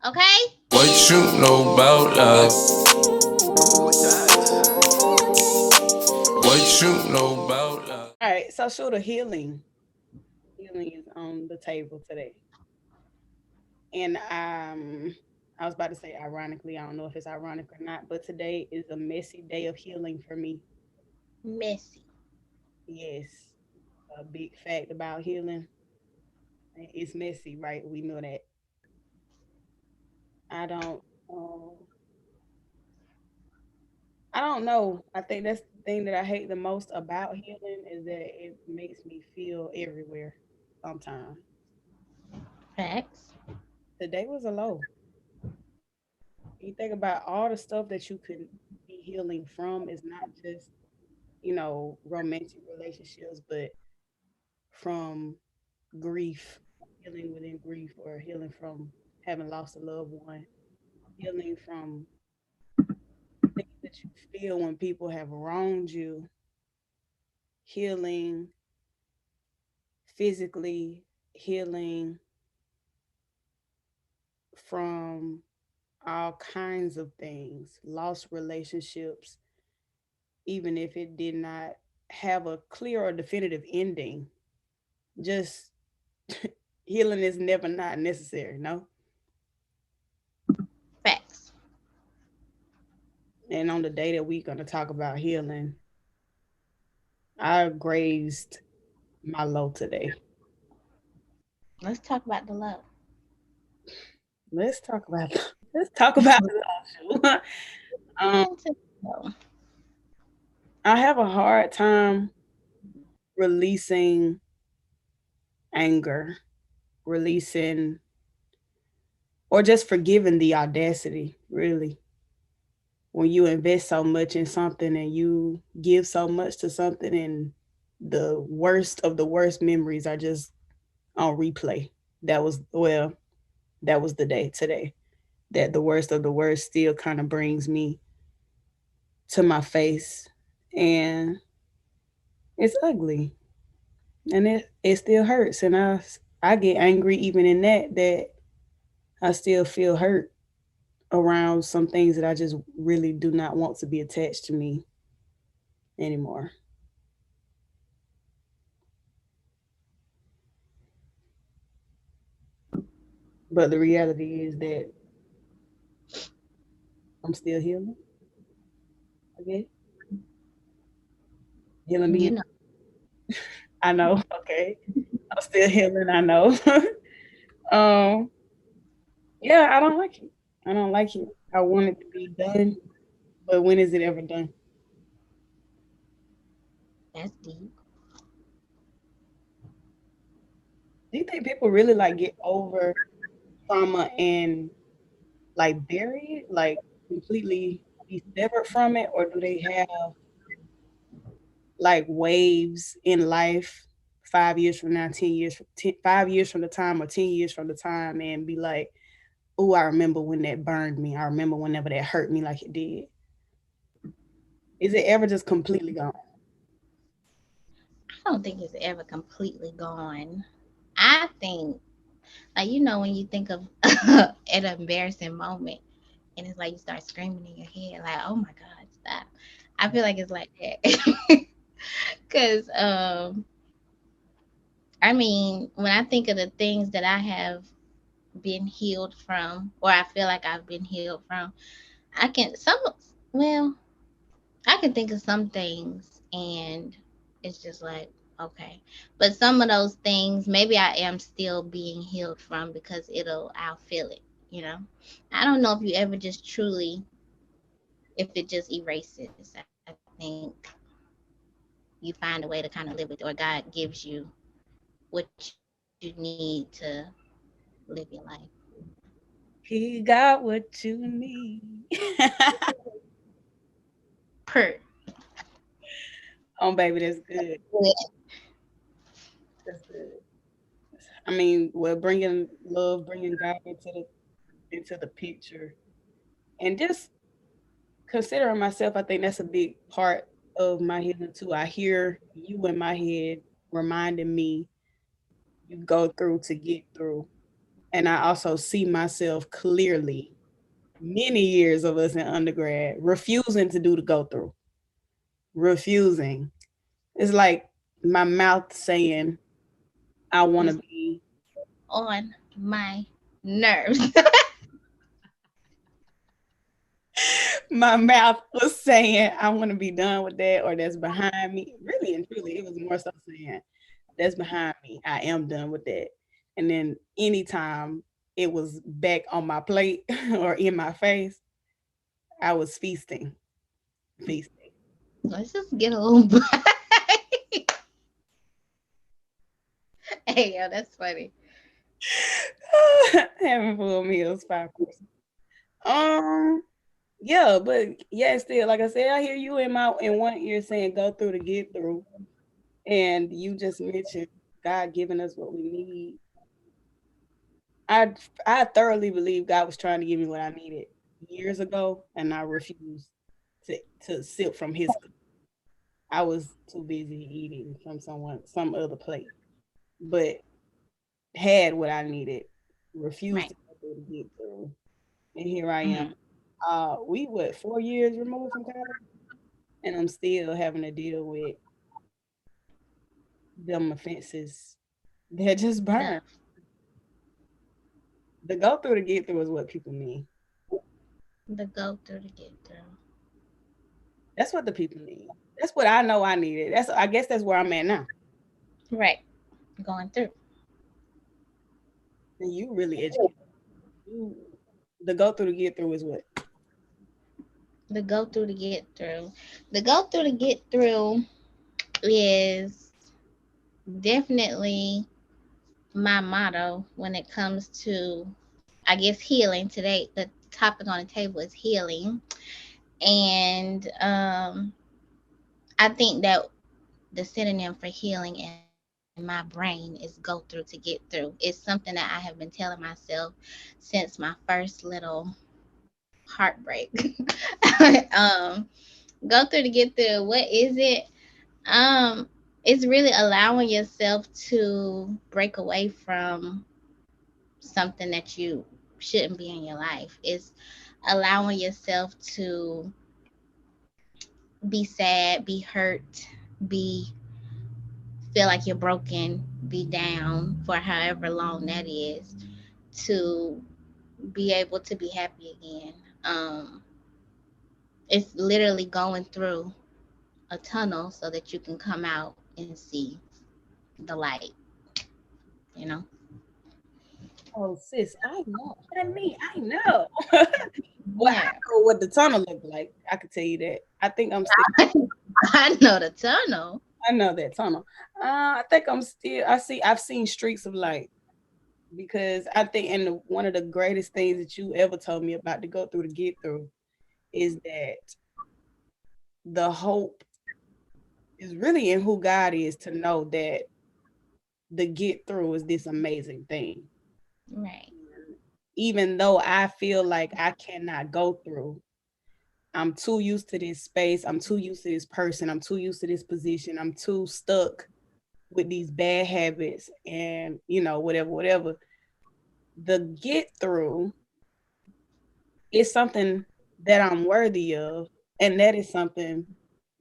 Okay? What you know about love? What you know about love? All right, so shooter healing. Healing is on the table today. And I was about to say ironically, I don't know if it's ironic or not, but today is a messy day of healing for me. Messy. Yes. A big fact about healing. It's messy, right? We know that. I don't um I don't know. I think that's the thing that I hate the most about healing is that it makes me feel everywhere sometimes. Facts. Today was a low. You think about all the stuff that you could be healing from is not just, romantic relationships, but from grief, healing within grief, or healing from having lost a loved one, healing from things that you feel when people have wronged you, healing physically, healing from all kinds of things, lost relationships, even if it did not have a clear or definitive ending. Just healing is never not necessary, no? Facts. And on the day that we're going to talk about healing, I grazed my low today. Let's talk about the love. Let's talk about let's talk about the um Into the I have a hard time releasing anger, releasing or just forgiving the audacity, really. When you invest so much in something and you give so much to something and the worst of the worst memories are just on replay. That was that was the day today. That the worst of the worst still kind of brings me to my face and it's ugly and it still hurts and I get angry even in that I still feel hurt around some things that I just really do not want to be attached to me anymore. But the reality is that I'm still healing. Okay, healing you being. know. I know. Okay, I'm still healing. I know. um, yeah, I don't like it. I don't like it. I want it to be done, but when is it ever done? That's deep. Do you think people really like get over trauma and like bury it, like completely be severed from it, or do they have like waves in life 5 years from now, 10 years, 5 years from the time, or 10 years from the time, and be like, "Oh, I remember when that burned me. I remember whenever that hurt me like it did." Is it ever just completely gone? I don't think it's ever completely gone. I think, like, you know, when you think of an embarrassing moment and it's like you start screaming in your head, like, oh my God, stop. I feel like it's like that. Because, I mean, when I think of the things that I have been healed from, or I feel like I've been healed from, I can, well, I can think of some things and it's just like, okay. But some of those things, maybe I am still being healed from because I'll feel it, you know? I don't know if you ever just truly, if it just erases. I think you find a way to kind of live with it, or God gives you what you need to live your life. He got what you need. Per. Oh, baby, that's good. That's good. I mean, well, bringing love, bringing God into the picture, and just considering myself, I think that's a big part of my healing too. I hear you in my head reminding me you go through to get through. And I also see myself clearly, many years of us in undergrad, refusing to do the go through, refusing. It's like my mouth saying, I want to It's be, on my nerves. my mouth was saying, I want to be done with that, or that's behind me. Really and truly, it was more so saying, that's behind me. I am done with that. And then anytime it was back on my plate or in my face, I was feasting, feasting. Let's just get a little bite. Hey, yo, that's funny. Having full meals, 5 courses. Um, yeah, but yeah, still, like I said, I hear you in one ear saying go through to get through, and you just mentioned God giving us what we need. I I thoroughly believe God was trying to give me what I needed years ago, and I refused to sip from His cup. I was too busy eating from some other plate, but had what I needed, refused Right. to go through to get through, and here I am. Hmm. We what 4 years removed from college, and I'm still having to deal with them offenses that just burn. The The go through to get through is what people need. the go through to get through. That's what the people need. That's what I know I needed. I guess that's where I'm at now. Right. Going through. And you really educated. You, the go through to get through is what? The go through to get through. The go through to get through is definitely my motto when it comes to, I guess, healing. Today, the topic on the table is healing. And I think that the synonym for healing in my brain is go through to get through. It's something that I have been telling myself since my first little heartbreak. um, go through to get through. What is it? Um, it's really allowing yourself to break away from something that you shouldn't be in your life. It's allowing yourself to be sad, be hurt, be feel like you're broken, be down for however long that is, to be able to be happy again. It's literally going through a tunnel so that you can come out and see the light, you know? Oh, sis, I know. Honey, I know. Well, I Yeah. know what the tunnel looked like. I could tell you that. I think I'm still. I know the tunnel. I know that tunnel. I think I'm still. I've seen streaks of light because I think, and one of the greatest things that you ever told me about to go through to get through is that the hope is really in who God is to know that the get through is this amazing thing. Right. Even though I feel like I cannot go through, I'm too used to this space. I'm too used to this person. I'm too used to this position. I'm too stuck with these bad habits and, whatever, whatever. The get through is something that I'm worthy of. And that is something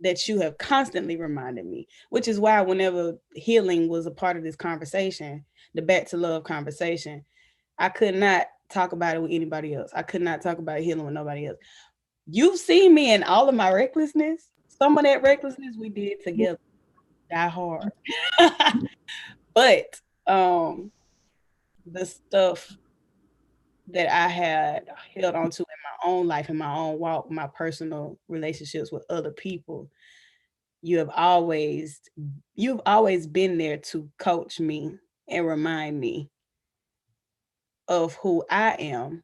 that you have constantly reminded me, which is why whenever healing was a part of this conversation, the back to love conversation, I could not talk about it with anybody else. I could not talk about healing with nobody else. You've seen me in all of my recklessness. Some of that recklessness we did together, die hard. But um the stuff that I had held on to in my own life, in my own walk, my personal relationships with other people, you have always you've always been there to coach me and remind me of who I am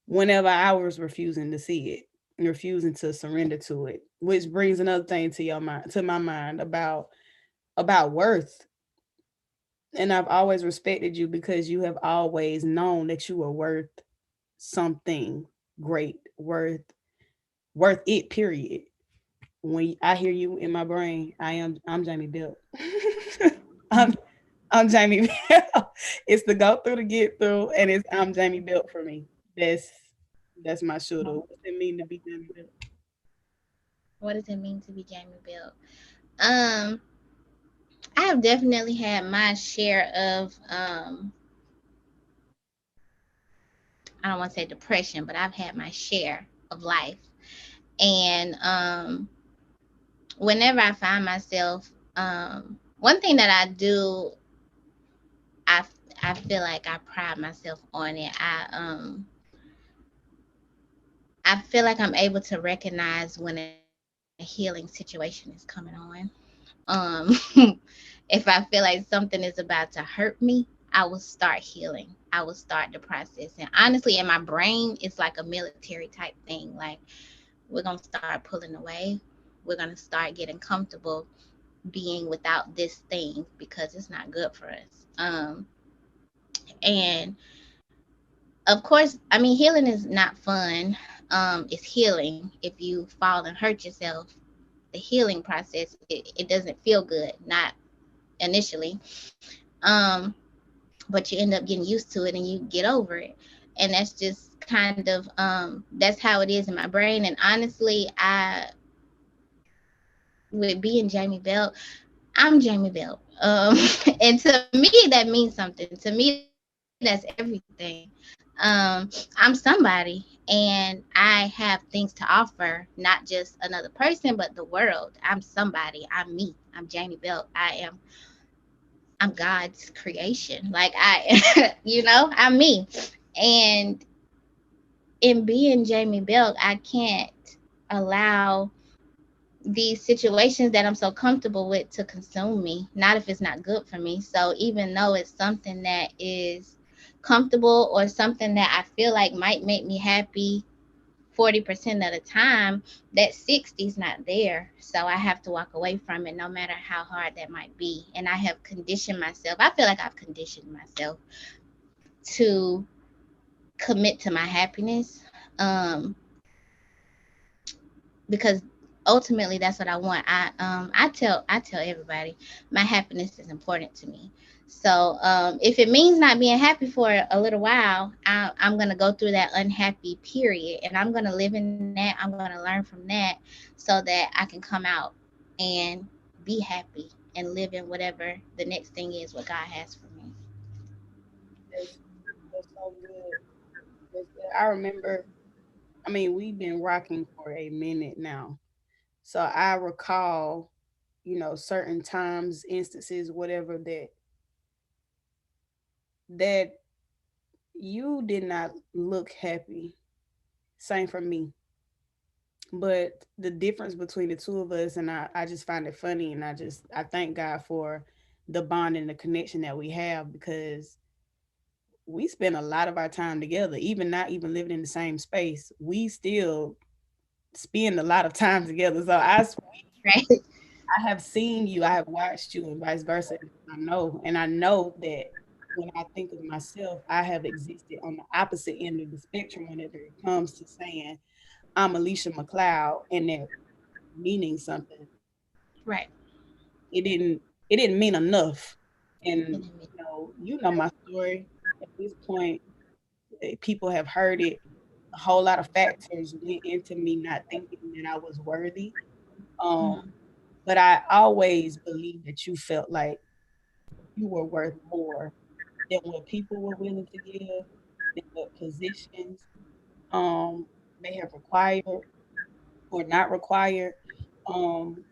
whenever I was refusing to see it, refusing to surrender to it, which brings another thing to your mind, to my mind about worth. And I've always respected you because you have always known that you were worth something great, worth it. Period. When I hear you in my brain, I'm Jamie Belt. I'm I'm Jamie Bell. It's the go through to get through, and it's I'm Jamie Belt for me. That's that's my shooter. What's it mean to be Jamie Belt? What does it mean to be Jamie Bell? Um, I have definitely had my share of I don't want to say depression, but I've had my share of life. And whenever I find myself, one thing that I do, I I feel like I pride myself on it. I feel like I'm able to recognize when a healing situation is coming on. Um, if I feel like something is about to hurt me, I will start healing. I will start the process. And honestly, in my brain, it's like a military type thing. Like, we're going to start pulling away. We're going to start getting comfortable being without this thing because it's not good for us. And of course, I mean, healing is not fun. It's healing. If you fall and hurt yourself, the healing process, it doesn't feel good, not initially. Um, but you end up getting used to it and you get over it. And that's just kind of that's how it is in my brain. And honestly, I with being Jamie Bell, I'm Jamie Bell. And to me that means something. To me that's everything. I'm somebody and I have things to offer, not just another person, but the world. I'm somebody. I'm me. I'm Jamie Bell. I'm God's creation. Like I I'm me. And in being Jamie Bell, I can't allow these situations that I'm so comfortable with to consume me, not if it's not good for me. So even though it's something that is comfortable or something that I feel like might make me happy 40% of the time, that 60 is not there. So I have to walk away from it no matter how hard that might be. And I have conditioned myself. I feel like I've conditioned myself to commit to my happiness. Um, because ultimately that's what I want. I tell everybody my happiness is important to me. So if it means not being happy for a little while, I'm gonna go through that unhappy period, and I'm gonna live in that. I'm gonna learn from that, so that I can come out and be happy and live in whatever the next thing is what God has for me. That's that's so good. That's good. I remember. I mean, we've been rocking for a minute now, so I recall, certain times, instances, whatever that you did not look happy. Same for me. But the difference between the two of us, and I just find it funny, and I thank God for the bond and the connection that we have, because we spend a lot of our time together, even not even living in the same space. We still spend a lot of time together. So Right. I have seen you, I have watched you, and vice versa. And I know that when I think of myself, I have existed on the opposite end of the spectrum whenever it comes to saying I'm Alicia McLeod, and that meaning something. Right. It didn't mean enough. And It didn't mean- you know my story. At this point, people have heard it. A whole lot of factors went into me not thinking that I was worthy. Um, Mhm. but I always believed that you felt like you were worth more than what people were willing to give, than what positions may have required or not required. Um,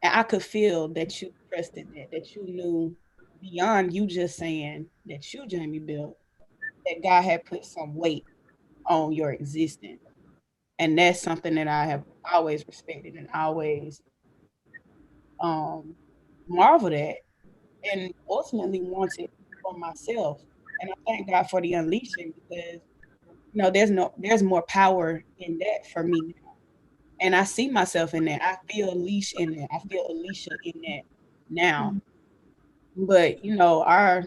and I could feel that you trusted that you knew beyond you just saying that you, Jamie Bill, that God had put some weight on your existence. And that's something that I have always respected and always um marveled at, and ultimately wanted for myself. And I thank God for the unleashing, because there's more power in that for me now. And I see myself in that. I feel Alicia in that. I feel Alicia in that now. Mhm. But our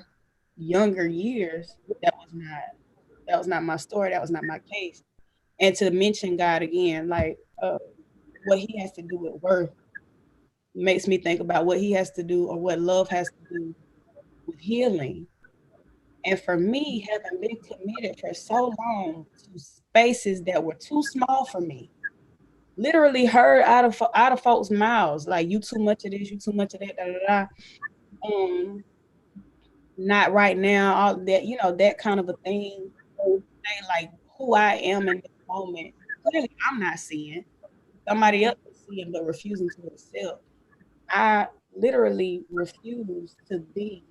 younger years, that was not my story. That was not my case. And to mention God again, like what He has to do with worth, makes me think about what He has to do, or what love has to do with healing. And for me, having been committed for so long to spaces that were too small for me, literally heard out of folks' mouths, like you too much of this, you too much of that, da da da. Um, Not right now, all that, that kind of a thing. Say like who I am in this moment. Clearly I'm not seeing. Somebody else Right. is seeing but refusing to accept. I literally refuse to be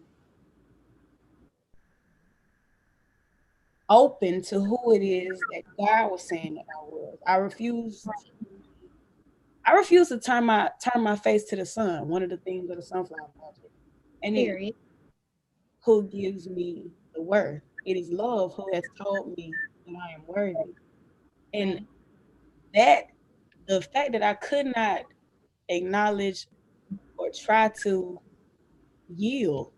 open to who it is that God was saying that I was. I refuse to turn my face to the sun, one of the themes of the sunflower project. And it Period. who gives me the worth. It is love who has told me that I am worthy. And Right. that the fact that I could not acknowledge or try to yield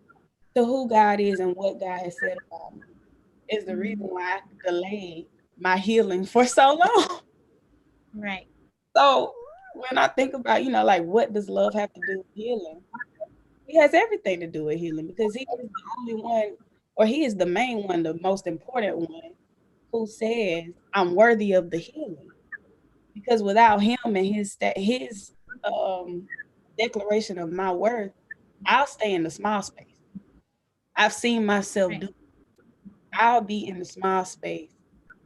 to who God is and what God has said about me is the reason Mhm. why I delayed my healing for so long. Right. So when I think about, like what does love have to do with healing? He has everything to do with healing because he is the only one, or he is the main one, the most important one who says, I'm worthy of the healing. Because without him and his um declaration of my worth, I'll stay in the small space. I've seen myself do. Right. I'll be in the small space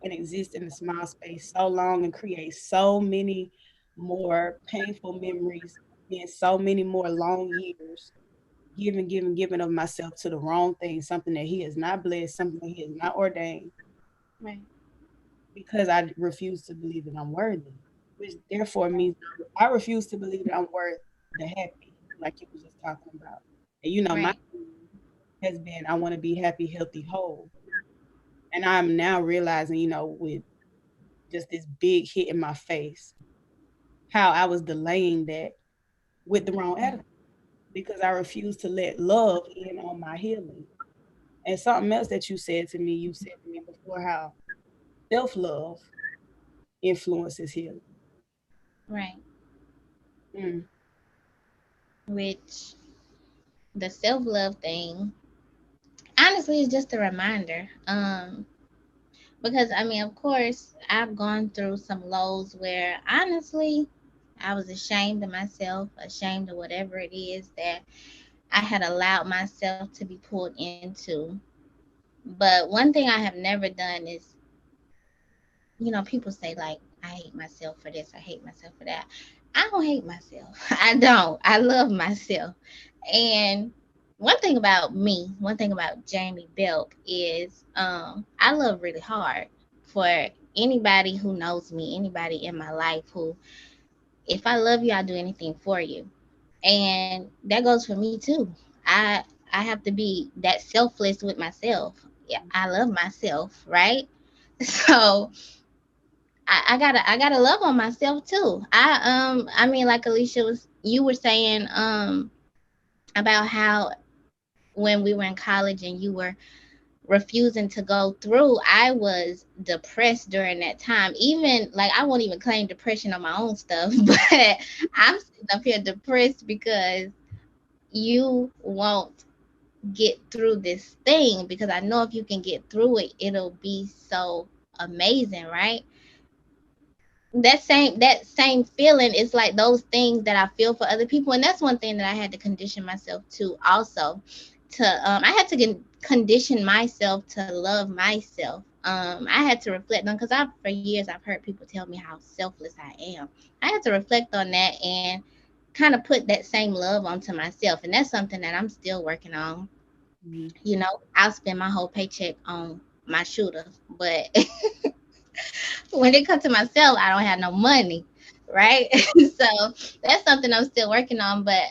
and exist in the small space so long and create so many more painful memories and so many more long years, giving of myself to the wrong thing, something that he has not blessed, something that he has not ordained, Right. because I refuse to believe that I'm worthy, which therefore means I refuse to believe that I'm worth the happy, like you was just talking about. And my Right. thing has been I want to be happy, healthy, whole. And I'm now realizing, with just this big hit in my face, how I was delaying that with the wrong attitude because I refused to let love in on my healing. And something else that you said to me before, how self love influences healing. Right. Mm, Which the self love thing, honestly, is just a reminder. Because I mean, of course, I've gone through some lows where honestly, I was ashamed of myself, ashamed of whatever it is that I had allowed myself to be pulled into. But one thing I have never done is, people say like, I hate myself for this, I hate myself for that. I don't hate myself. I don't. I love myself. And one thing about Jamie Belk is I love really hard. For anybody who knows me, anybody in my life who, if I love you, I'll do anything for you. And that goes for me too. I have to be that selfless with myself. Yeah, I love myself, right? So I gotta love on myself too. I mean, like Alicia was you were saying about how when we were in college and you were refusing to go through, I was depressed during that time. Even like I won't even claim depression on my own stuff, but I'm sitting up here depressed because you won't get through this thing, because I know if you can get through it, it'll be so amazing, right? That same feeling is like those things that I feel for other people, and that's one thing that I had to condition myself to also. To I had to condition myself to love myself. I had to reflect on, because I for years I've heard people tell me how selfless I am. I had to reflect on that and kind of put that same love onto myself, and that's something that I'm still working on. mm, I'll spend my whole paycheck on my shooters, but when it comes to myself, I don't have no money, right? So that's something I'm still working on. But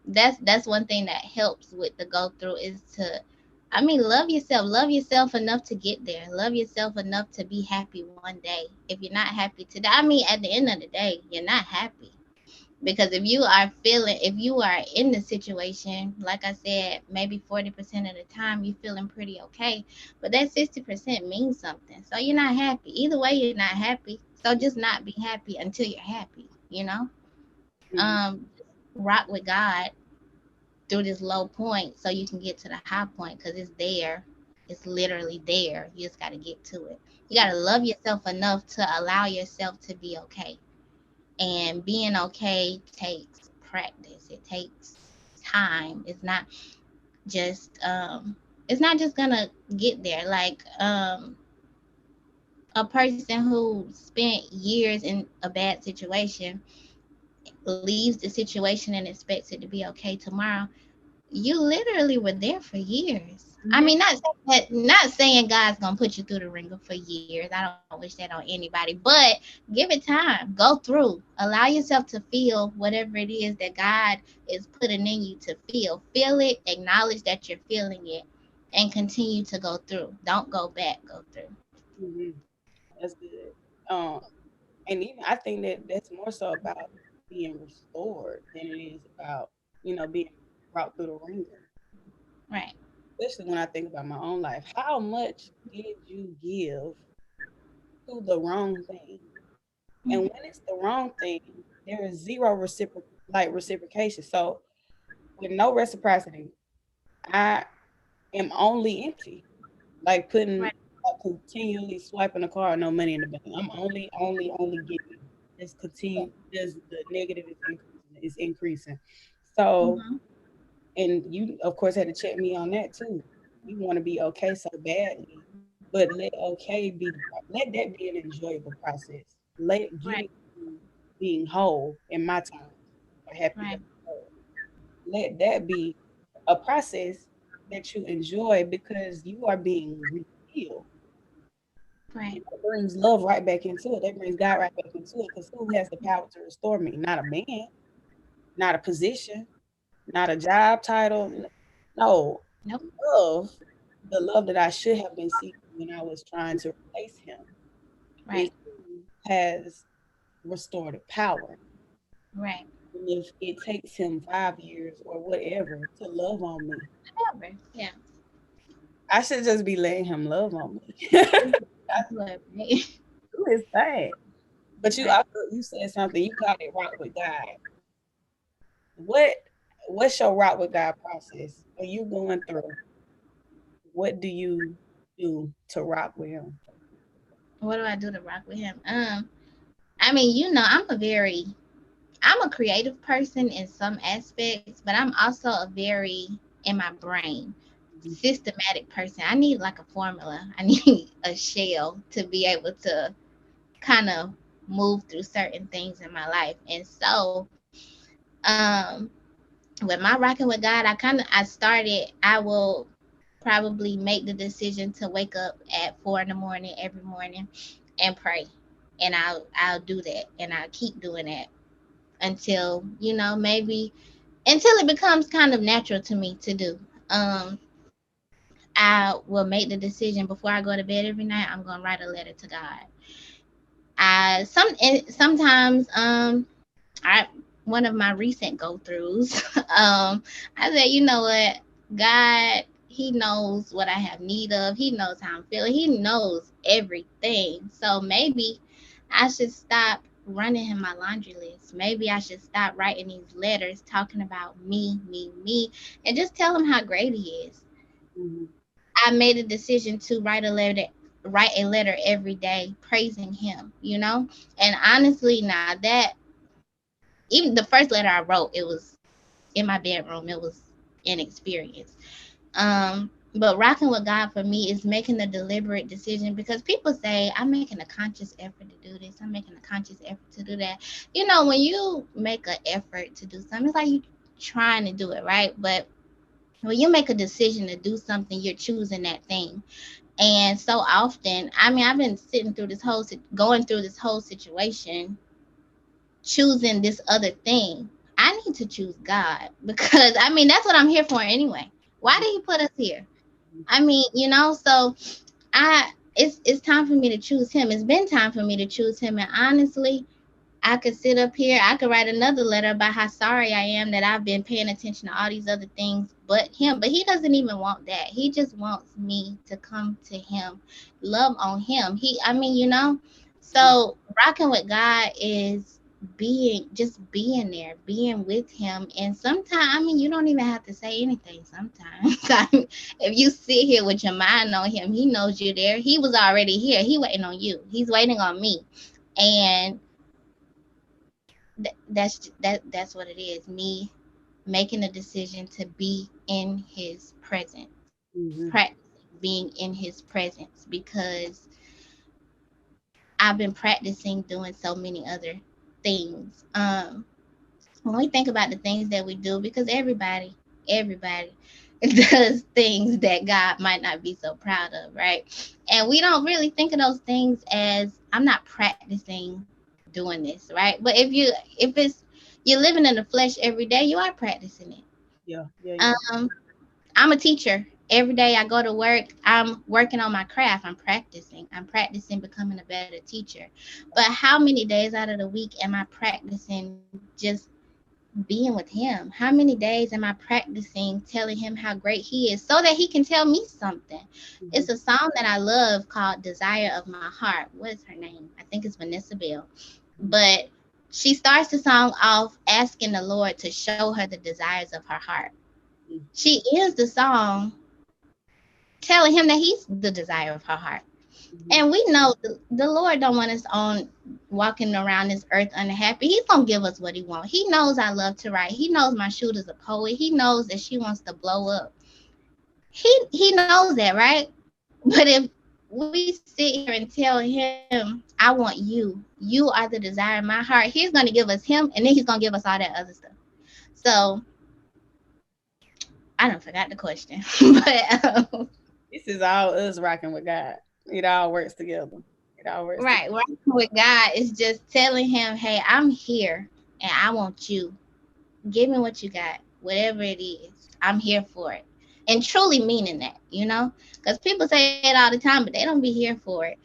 that's one thing that helps with the go through is to, I mean, love yourself enough to get there, love yourself enough to be happy one day. If you're not happy today, I mean, at the end of the day, you're not happy. Because if you are in the situation, like I said, maybe 40% of the time you're feeling pretty okay, but that 60% means something. So you're not happy. Either way, you're not happy. So just not be happy until you're happy. mm, Rock with God through this low point so you can get to the high point, because it's there. It's literally there. You just got to get to it. You got to love yourself enough to allow yourself to be okay. And being okay takes practice. It takes time. Just it's not just gonna get there. Like a person who spent years in a bad situation leaves the situation and expects it to be okay tomorrow. You literally were there for years. I Mhm. mean, not saying God's gonna put you through the ringer for years. I don't wish that on anybody, but give it time. Go through. Allow yourself to feel whatever it is that God is putting in you to feel. Feel it. Acknowledge that you're feeling it, and continue to go through. Don't go back. Go through. Mhm. That's good. Um, and even I think that that's more so about being restored than it is about being brought through the ringer. Right. Especially when I think about my own life. How much did you give to the wrong thing? And when it's the wrong thing, there is zero reciprocation. So with no reciprocity, I am only empty. Like putting Right. continually swiping a card, no money in the bank. I'm only giving. Just continue. Just the negative is increasing. Is increasing. So, Mm-hmm. and you of course had to check me on that too. You want to be okay so badly, but let that be an enjoyable process. Let Right. getting to being whole in my terms, or happiness. Right. Whole. Let that be a process that you enjoy because you are being refilled. Right. And that brings love right back into it. That brings God right back into it. Because who has the power to restore me? Not a man, not a position, not a job title. No, Nope. love, the love that I should have been seeking when I was trying to replace him, is Right. who has restorative power. Right. And if it takes him 5 years or whatever to love on me, Whatever. Yeah. I should just be letting him love on me. Whatever. Right. Do his thing. But you Right. also you said something. You called it rock with God. What what's your rock with God process? When you going through, what do you do to rock with Him? What do I do to rock with him? I mean, I'm a creative person in some aspects, but I'm also a very in my brain Mhm, systematic person. I need like a formula. I need a shell to be able to kind of move through certain things in my life. And so, um, with my rocking with God, I will probably make the decision to wake up at 4 in the morning every morning and pray. And I'll do that and I'll keep doing that until, maybe until it becomes kind of natural to me to do. Um, I will make the decision before I go to bed every night. I'm gonna write a letter to God. Sometimes I one of my recent go throughs. I said, you know what, God, He knows what I have need of. He knows how I'm feeling. He knows everything. So maybe I should stop running Him my laundry list. Maybe I should stop writing these letters talking about me, me, me, and just tell Him how great He is. mhm, I made a decision to write a letter every day praising Him, and honestly, now that even the first letter I wrote, it was in my bedroom. It was an experience. But rocking with God for me is making a deliberate decision, because people say I'm making a conscious effort to do this. I'm making a conscious effort to do that. When you make an effort to do something, it's like you trying to do it, right? But when you make a decision to do something, you're choosing that thing. And so often, I mean, I've been going through this whole situation, choosing this other thing. I need to choose God because I mean that's what I'm here for anyway. Why mhm, did He put us here? mhm, I mean, so it's time for me to choose Him. It's been time for me to choose Him, and honestly, I could sit up here, I could write another letter about how sorry I am that I've been paying attention to all these other things but Him. But He doesn't even want that. He just wants me to come to Him, love on Him. I mean, mhm, so rocking with God is. being there, being with him. And sometimes, I mean, you don't even have to say anything sometimes. I mean, if you sit here with your mind on him, he knows you're there. He was already here. He waiting on you. He's waiting on me. And that's what it is. Me making a decision to be in his presence. Mm-hmm. Practicing being in his presence, because I've been practicing doing so many other things. When we think about the things that we do, because everybody does things that God might not be so proud of, right? And we don't really think of those things as, I'm not practicing doing this, right? But if it's you're living in the flesh every day, you are practicing it. Yeah, yeah, yeah. Um, I'm a teacher. Every day I go to work, I'm working on my craft. I'm practicing. I'm practicing becoming a better teacher. But how many days out of the week am I practicing just being with him? How many days am I practicing telling him how great he is so that he can tell me something? Mm-hmm. It's a song that I love called Desire of My Heart. What is her name? I think it's Vanessa Bell. But she starts the song off asking the Lord to show her the desires of her heart. She is the song telling him that he's the desire of her heart. Mm-hmm. And we know the Lord don't want us on walking around this earth unhappy. He's gonna give us what he wants. He knows I love to write. He knows my shooter's a poet. He knows that she wants to blow up. He knows that, right? But if we sit here and tell him, I want you are the desire of my heart, he's gonna give us him, and then he's gonna give us all that other stuff. So I don't forgot the question. But This is all us rocking with God. It all works together. It all works together. right, working with God is just telling him, hey, I'm here and I want you. Give me what you got, whatever it is. I'm here for it. And truly meaning that, you know? Because people say it all the time, but they don't be here for it.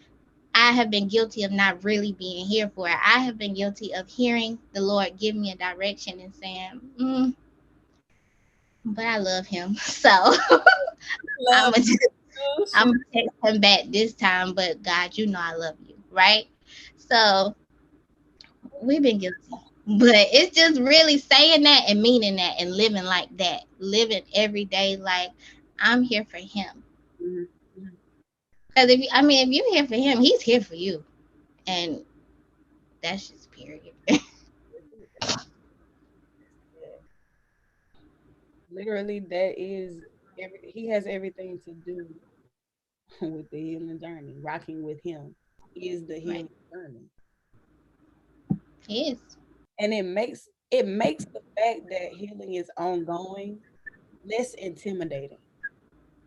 I have been guilty of not really being here for it. I have been guilty of hearing the Lord give me a direction and saying, but I love him. So I'm Love going to you, I'm shoot. gonna text him back this time, but God, you know I love you, right? So we've been guilty. But it's just really saying that and meaning that and living like that. Living every day like I'm here for him. Mhm, mhm. Because if you're here for him, he's here for you. And that's just period. Literally, that is he has everything to do with the healing journey. Rocking with him is the Right. healing journey, He is. and it makes the fact that healing is ongoing less intimidating.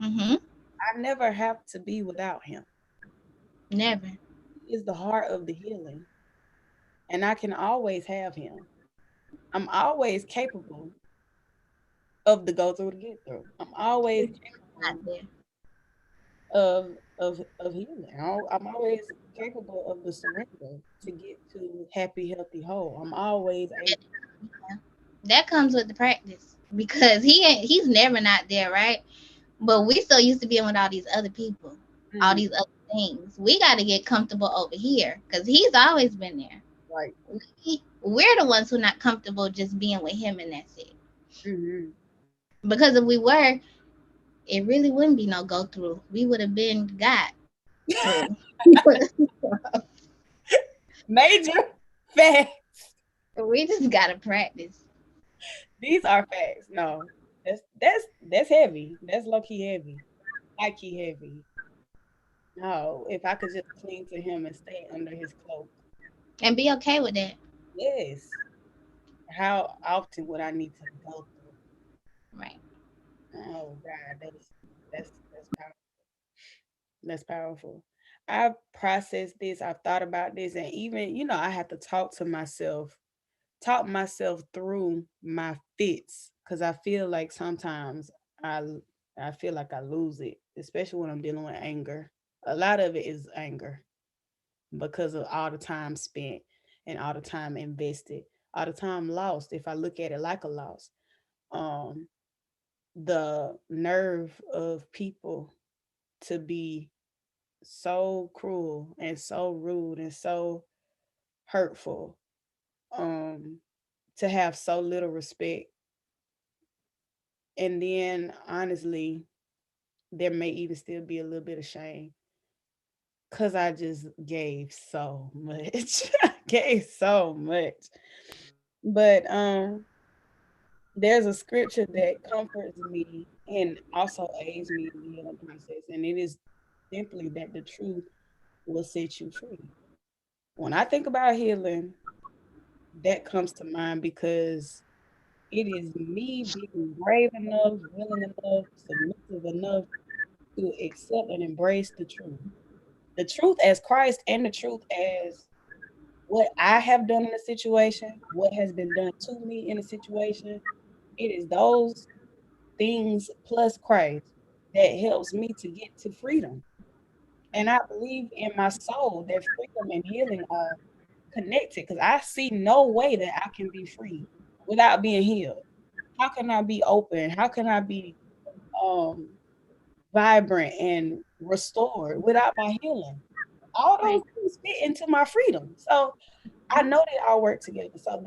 Mm-hmm. I never have to be without him. Never. He is the heart of the healing, and I can always have him. I'm always capable of the go through to get through. I'm always He's not capable there. of healing. I'm always capable of the surrender to get to happy, healthy, whole. I'm always able. Yeah. That comes with the practice. Because he's never not there, right? But we so used to being with all these other people, all Mhm. these other things. We got to get comfortable over here because he's always been there. Right. We're the ones who not comfortable just being with him, and that's it. Hmm. Because if we were, it really wouldn't be no go through. We would have been got through. Major facts. We just gotta practice. These are facts. No, that's heavy. That's low key heavy. High key heavy. No, if I could just cling to him and stay under his cloak. And be okay with that. Yes. How often would I need to go through? Right. Oh God, that's powerful. That's powerful. I've processed this, I've thought about this, and even, I have to talk myself through my fits because I feel like sometimes I I feel like I lose it, especially when I'm dealing with anger. A lot of it is anger because of all the time spent and all the time invested, all the time lost. If I look at it like a loss, um, the nerve of people to be so cruel and so rude and so hurtful um to have so little respect. And then honestly, there may even still be a little bit of shame because I just gave so much. I gave so much. But there's a scripture that comforts me and also aids me in the healing process, and it is simply that the truth will set you free. When I think about healing, that comes to mind because it is me being brave enough, willing enough, submissive enough to accept and embrace the truth. The truth as Christ and the truth as what I have done in a situation, what has been done to me in a situation. It is those things plus Christ that helps me to get to freedom. And I believe in my soul that freedom and healing are connected because I see no way that I can be free without being healed. How can I be open? How can I be um vibrant and restored without my healing? All those Right. things fit into my freedom. So I know they all work together. So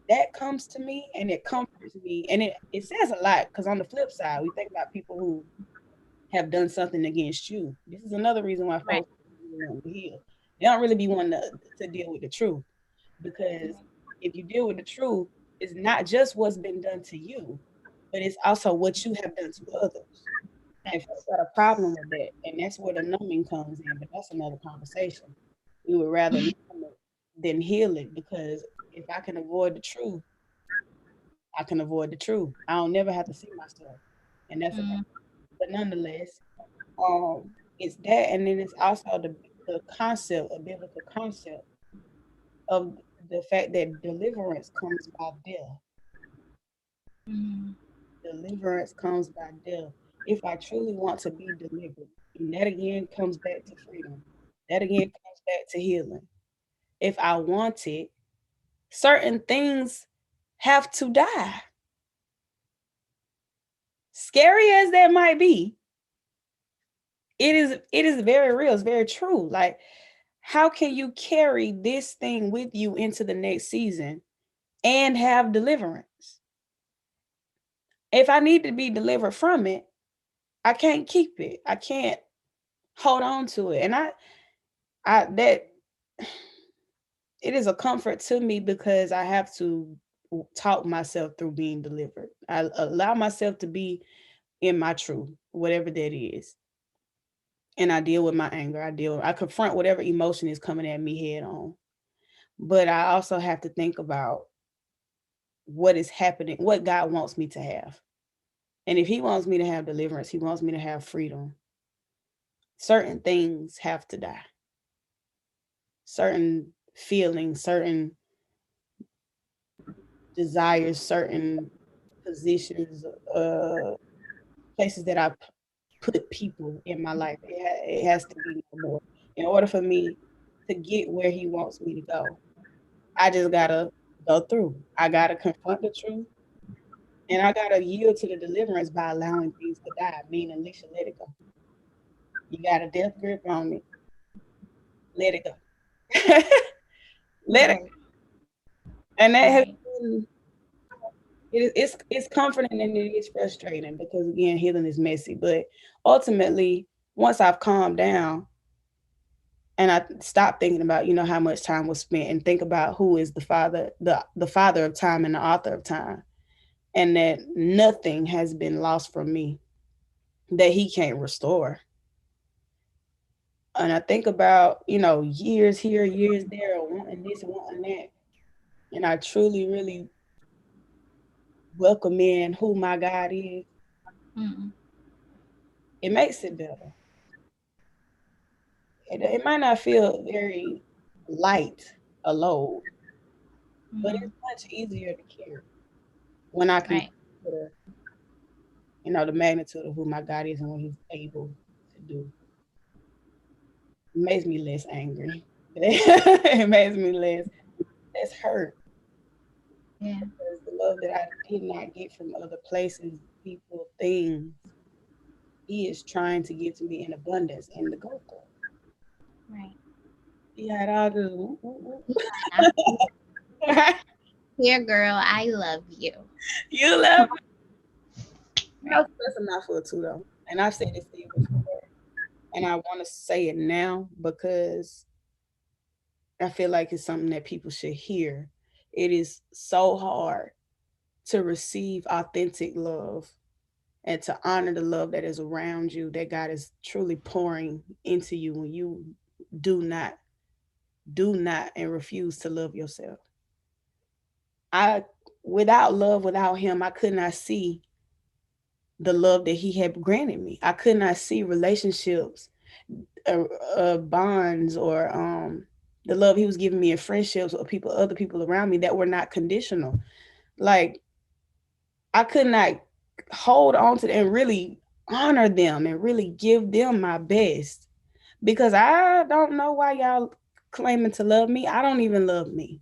that comes to me and it comforts me. And it says a lot because on the flip side, we think about people who have done something against you. This is another reason why Right. folks don't really want to heal. They don't really be wanting to deal with the truth because if you deal with the truth, it's not just what's been done to you, but it's also what you have done to others. And folks Facts. got a problem with that, and that's where the numbing comes in. But that's another conversation. We would rather numb it than heal it because if I can avoid the truth, I can avoid the truth. I don't never have to see myself, and that's a. Mm, But nonetheless, um, it's that, and then it's also the concept, a biblical concept of the fact that deliverance comes by death. mm, Deliverance comes by death. If I truly want to be delivered, and that again comes back to freedom. That again comes back to healing. If I want it, certain things have to die. Scary as that might be, it is very real. It's very true. Like, how can you carry this thing with you into the next season and have deliverance? If I need to be delivered from it, I can't keep it. I can't hold on to it. And I that it is a comfort to me because I have to talk myself through being delivered. I allow myself to be in my truth, whatever that is. And I deal with my anger. I confront whatever emotion is coming at me head on. But I also have to think about what is happening, what God wants me to have. And if he wants me to have deliverance, he wants me to have freedom. Certain things have to die. Certain feelings, certain desires, certain positions, places that I put people in my life. It has to be no more. In order for me to get where he wants me to go, I just gotta go through. I gotta confront the truth, and I gotta yield to the deliverance by allowing things to die. Meaning, Alicia, let it go. You got a death grip on it. Let it go. Let it. right. And that has Right. been it's comforting and it is frustrating because again, healing is messy. But ultimately, once I've calmed down and I stop thinking about how much time was spent and think about who is the father of time and the author of time, and that nothing has been lost from me that he can't restore. And I think about years here, years there, wanting this, wanting that, and I truly, really welcome in who my God is. Mm, It makes it better. It might not feel very light a load, but mm, it's much easier to carry when I can right. consider the magnitude of who my God is and what He's able to do. It makes me less angry. It makes me less hurt Yeah. because the love that I did not get from other places, people, things, He is trying to give to me in abundance in the go through. Right. He had all the ooh, ooh, ooh. I feel it. Here, girl, I love you. You love me. That's a mouthful too, though. And I've said this to you before, and I want to say it now because I feel like it's something that people should hear. It is so hard to receive authentic love and to honor the love that is around you, that God is truly pouring into you when you do not, do not, and refuse to love yourself. I, without love, without Him, I could not see the love that He had granted me. I could not see relationships, bonds, or the love He was giving me in friendships or people, other people around me that were not conditional. Like I could not hold on to them and really honor them and really give them my best because I don't know why y'all claiming to love me. I don't even love me.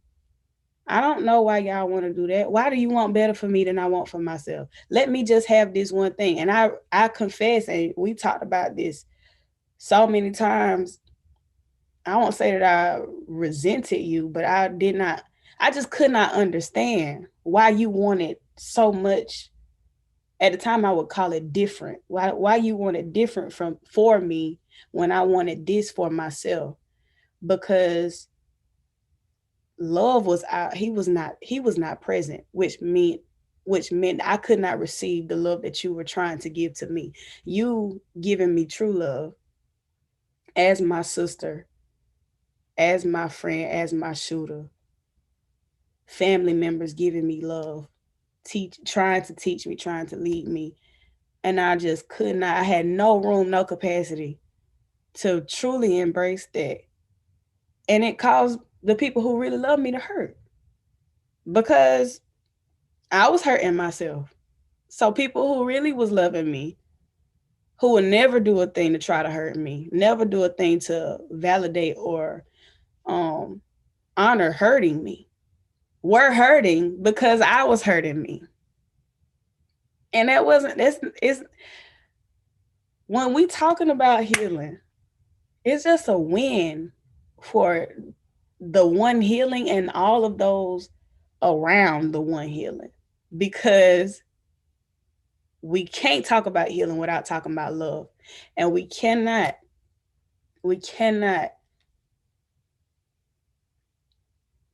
I don't know why y'all want to do that. Why do you want better for me than I want for myself? Let me just have this one thing. And I confess, and we talked about this so many times. I won't say that I resented you, but I just could not understand why you wanted so much. At the time I would call it different. Why you wanted different from for me when I wanted this for myself? Because love was out, he was not present, which meant I could not receive the love that you were trying to give to me. You giving me true love as my sister, as my friend, as my shooter, family members giving me love, trying to teach me, trying to lead me. And I just could not, I had no room, no capacity to truly embrace that. And it caused the people who really love me to hurt because I was hurting myself. So people who really was loving me, who would never do a thing to try to hurt me, never do a thing to validate or um honor hurting me, were hurting because I was hurting me. And that wasn't that's it's when we talking about healing, it's just a win for the one healing and all of those around the one healing, because we can't talk about healing without talking about love, and we cannot we cannot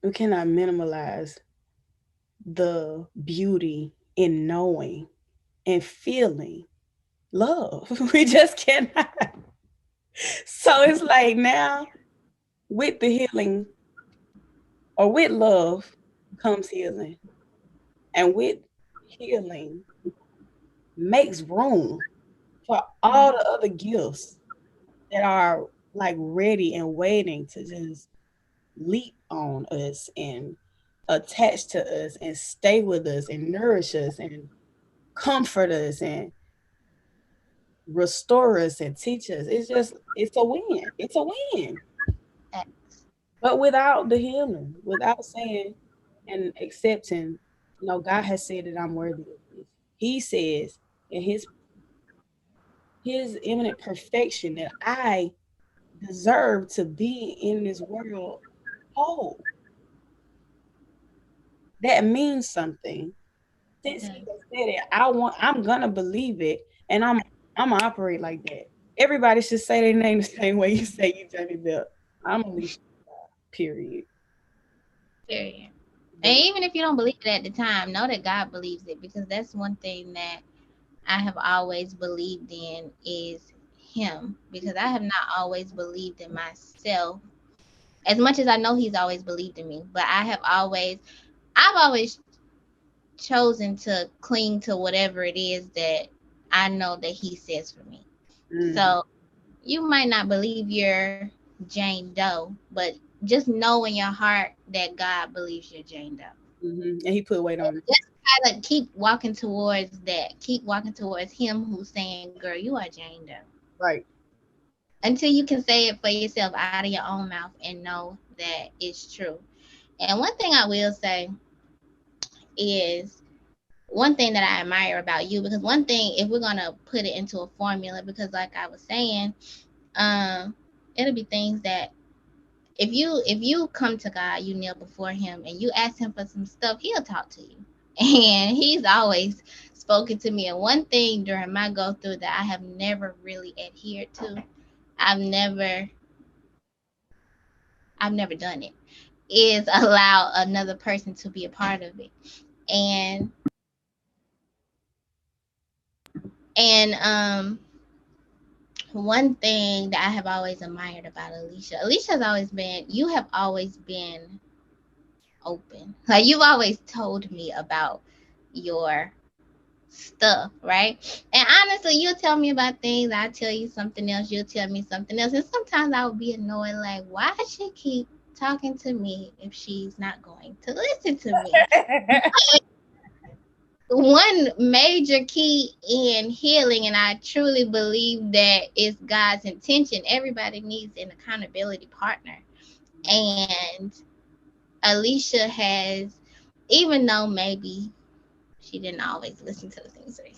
minimalize the beauty in knowing and feeling love. We just cannot. So it's like now, with the healing, or with love comes healing, and with healing makes room for all the other gifts that are like ready and waiting to just leap on us and attach to us and stay with us and nourish us and comfort us and restore us and teach us. It's a win. It's a win. Facts. But without the healing, without saying and accepting, God has said that I'm worthy of this. He says in his imminent perfection that I deserve to be in this world whole. That means something. It Since he does. has said it, I'm gonna believe it, and I'm gonna operate like that. Everybody should say their name the same way you say you Johnny Bell. I'm Alicia. Period. Period. And The- even if you don't believe it at the time, know that God believes it, because that's one thing that I have always believed in is Him. Because I have not always believed in myself as much as I know He's always believed in me. But I've always chosen to cling to whatever it is that I know that He says for me. mhm, So you might not believe you're Jane Doe, but just know in your heart that God believes you're Jane Doe. and he put weight on it. Just gotta keep walking towards that. Keep walking towards Him who's saying, "Girl, you are Jane Doe." Right. Until you can say it for yourself out of your own mouth and know that it's true. And one thing I will say is one thing that I admire about you, because one thing, if we're gonna put it into a formula, because like I was saying, um, it'll be things that if you come to God, you kneel before him and you ask him for some stuff, he'll talk to you. And he's always spoken to me. And one thing during my go through that I have never really adhered to, I've never I've never done it, is allow another person to be a part of it. And and one thing that I have always admired about Alicia has always been, you have always been open. Like you've always told me about your stuff, right? And honestly, you'll tell me about things, I tell you something else, you'll tell me something else. And sometimes I would be annoyed, like, why does she keep talking to me if she's not going to listen to me? One major key in healing, and I truly believe that it's God's intention, everybody needs an accountability partner. And Alicia has, even though maybe she didn't always listen to the things that I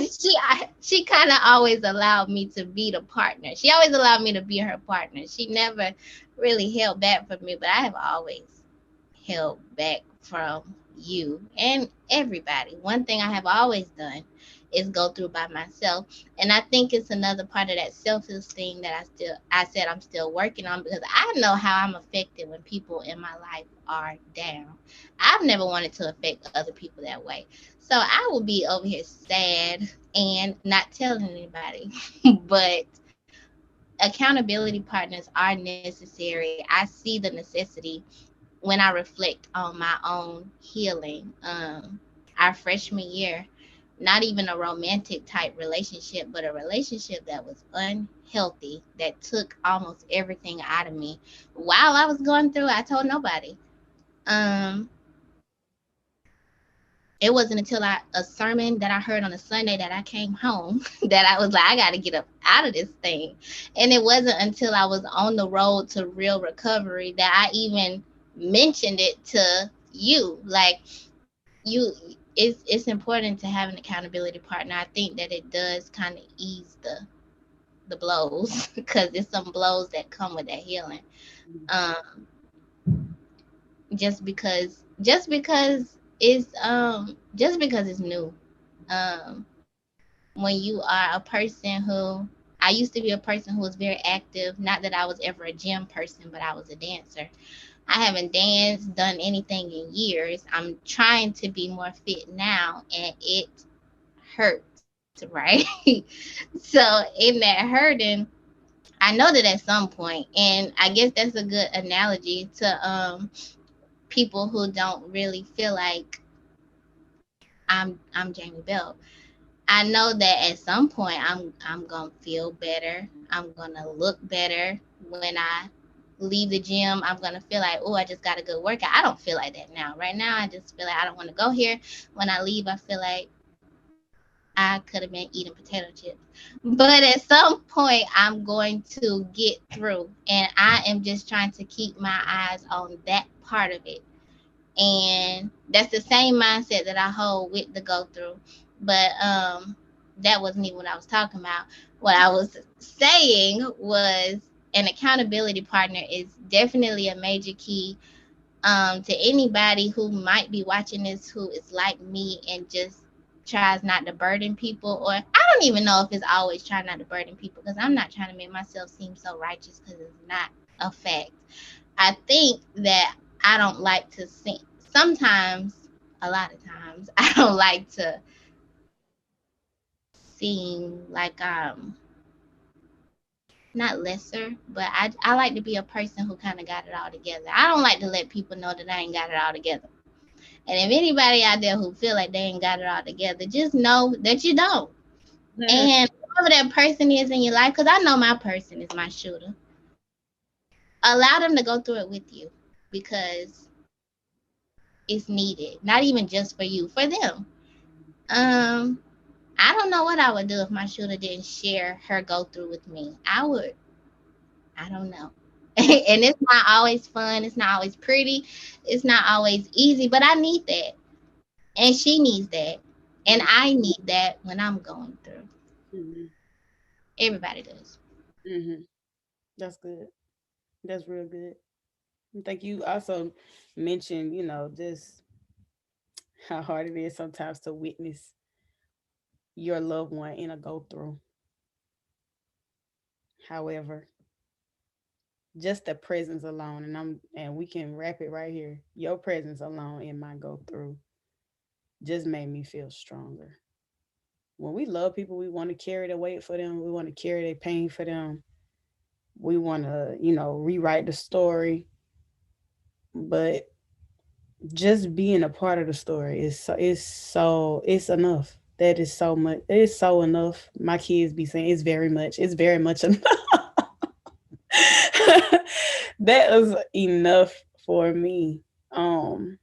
said. She kind of always allowed me to be the partner. She always allowed me to be her partner. She never really held back from me, but I have always held back from you and everybody. One thing I have always done is go through by myself. And I think it's another part of that self-esteem that I said I'm still working on, because I know how I'm affected when people in my life are down. I've never wanted to affect other people that way. So I will be over here sad and not telling anybody. But accountability partners are necessary. I see the necessity when I reflect on my own healing. Our freshman year, not even a romantic type relationship, but a relationship that was unhealthy, that took almost everything out of me. While I was going through, I told nobody. Um, it wasn't until a sermon that I heard on a Sunday that I came home that I was like, I got to get up out of this thing. And it wasn't until I was on the road to real recovery that I even mentioned it to you. Like, you, it's important to have an accountability partner. I think that it does kind of ease the blows because there's some blows that come with that healing. Um, just because it's new. When you are a person who, I used to be a person who was very active, not that I was ever a gym person, but I was a dancer. I haven't danced, done anything in years. I'm trying to be more fit now, and it hurts, right? So in that hurting, I know that at some point, and I guess that's a good analogy to people who don't really feel like I'm Jamie Bell. I know that at some point I'm gonna feel better. I'm gonna look better when I leave the gym. I'm gonna feel like, oh, I just got a good workout. I don't feel like that now. Right now, I just feel like I don't want to go here. When I leave, I feel like I could have been eating potato chips. But at some point, I'm going to get through, and I am just trying to keep my eyes on that part of it. And that's the same mindset that I hold with the go through. But that wasn't even what I was talking about. What I was saying was an accountability partner is definitely a major key to anybody who might be watching this who is like me and just tries not to burden people. Or I don't even know if it's always trying not to burden people, because I'm not trying to make myself seem so righteous, because it's not a fact. I think that I don't like to sing. Sometimes, a lot of times, I don't like to seem like I'm not lesser, but I like to be a person who kind of got it all together. I don't like to let people know that I ain't got it all together. And if anybody out there who feel like they ain't got it all together, just know that you don't. And whoever that person is in your life, because I know my person is my shooter, allow them to go through it with you, because it's needed. Not even just for you, for them. Um, I don't know what I would do if my shooter didn't share her go through with me. I don't know. And it's not always fun. It's not always pretty. It's not always easy, but I need that. And she needs that. And I need that when I'm going through. Mhm. Everybody does. Mhm. That's good. That's real good. I think you also mentioned, just how hard it is sometimes to witness your loved one in a go through. However, just the presence alone, and we can wrap it right here. Your presence alone in my go through just made me feel stronger. When we love people, we want to carry the weight for them. We want to carry their pain for them. We want to, rewrite the story. But just being a part of the story it's enough. That is so much. It's so enough. My kids be saying it's very much. It's very much enough. That was enough for me. Um,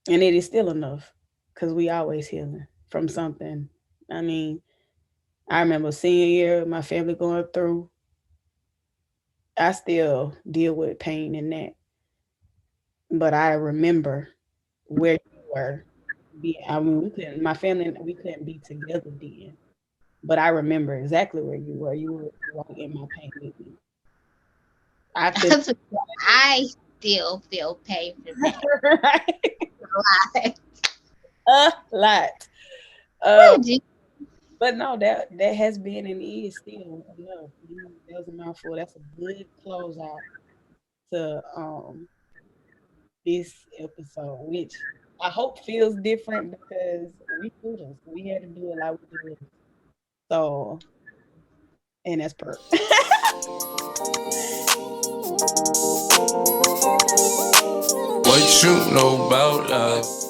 and it is still enough because we always healing from something. I mean, I remember senior year, my family going through. I still deal with pain in that, but I remember where you were. I mean, my family, we couldn't be together then, but I remember exactly where you were. You were right in my pain with me. I could, I still feel pain from that. right? Why? A lot. Uh, Would you? but no, that has been and is still enough. That was a mouthful. That's a good closeout to this episode, which I hope feels different because we do this. We had to do it like we do it. So, and that's per. What you know about love?